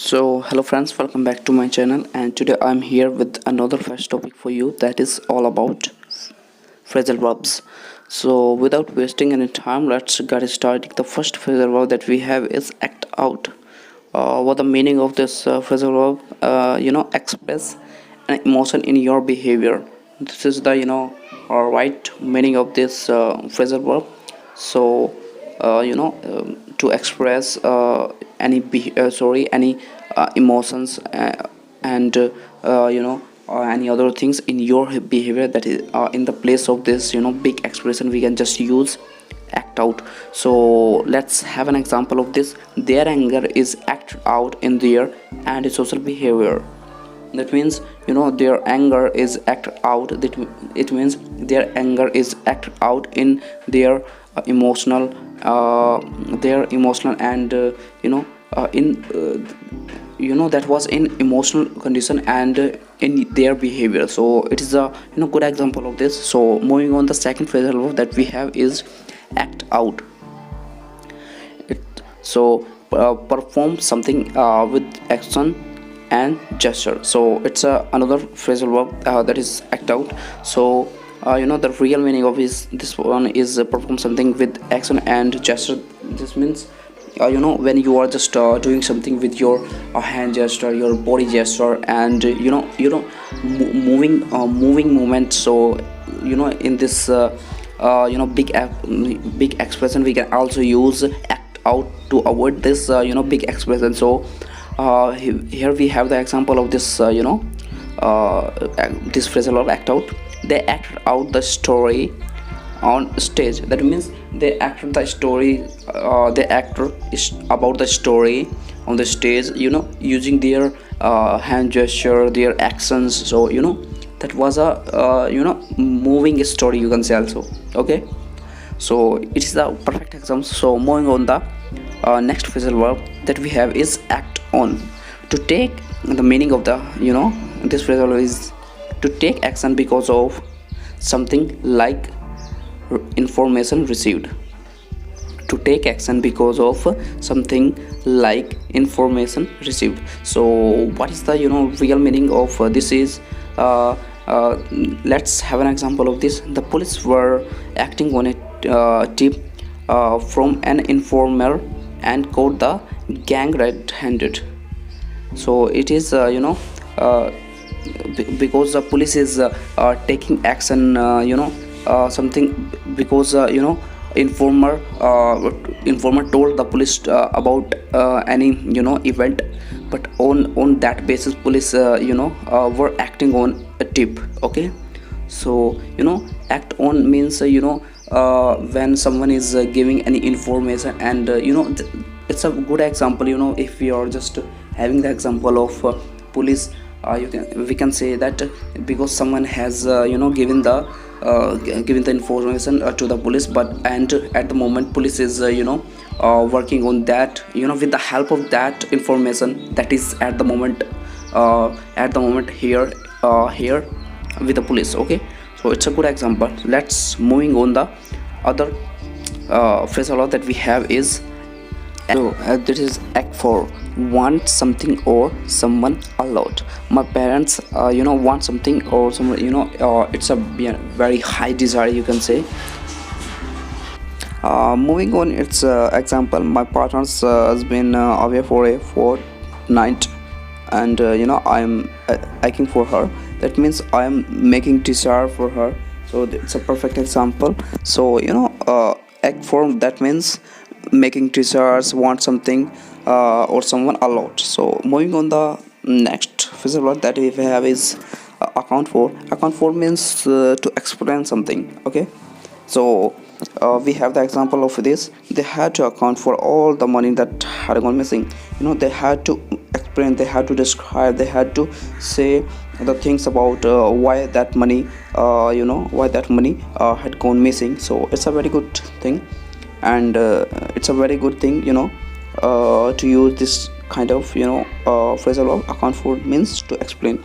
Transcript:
So hello friends, welcome back to my channel, and today I'm here with another fresh topic for you that is all about phrasal verbs. So without wasting any time, let's get started. The first phrasal verb that we have is act out. What the meaning of this phrasal verb? Express an emotion in your behavior. This is the right meaning of this phrasal verb. So to express any emotions and any other things in your behavior, that is in the place of this big expression we can just use act out. So let's have an example of this. Their anger is acted out in their antisocial behavior. That means their anger is acted out. It means their anger is acted out in their emotional and in that was in emotional condition and in their behavior. So it is a good example of this. So moving on, the second phrasal verb that we have is act out. Perform something with action and gesture. So it's another phrasal verb that is act out. So the real meaning of this one is perform something with action and gesture. This means when you are just doing something with your hand gesture, your body gesture, and moving movement. So in this big expression we can also use act out to avoid this big expression. So here we have the example of this this phrasal verb act out. They acted out the story on stage. That means they acted the story, the actor is about the story on the stage, using their hand gesture, their actions. So that was a moving story, you can say also. Okay, so it is the perfect example. So moving on, the next phrasal verb that we have is act on. To take, the meaning of the this phrasal verb is to take action because of something like information received. To take action because of something like information received. So what is the real meaning of this is let's have an example of this. The police were acting on a tip from an informer and caught the gang red-handed. So it is because the police is taking action something because informer told the police about any event, but on that basis police were acting on a tip. Okay, so act on means when someone is giving any information, and it's a good example. If we are just having the example of police, we can say that because someone has given the information to the police, but and at the moment police is working on that with the help of that information that is at the moment here with the police. Okay, so it's a good example. Let's moving on, the other phrasal verb that we have is this is act for. Want something or someone a lot. My parents want something or someone, it's a very high desire, you can say. Moving on, it's example. My partner has been away for a fortnight, and I'm aching for her. That means I'm making desire for her. So it's a perfect example. So act for, that means making desires, want something or someone a lot. So moving on, the next phrasal verb that we have is account for. Account for means to explain something. Okay, so we have the example of this. They had to account for all the money that had gone missing. They had to explain, they had to describe, they had to say the things about why that money had gone missing. So it's a very good thing, and it's a very good thing to use this kind of phrasal verb. Account for means to explain.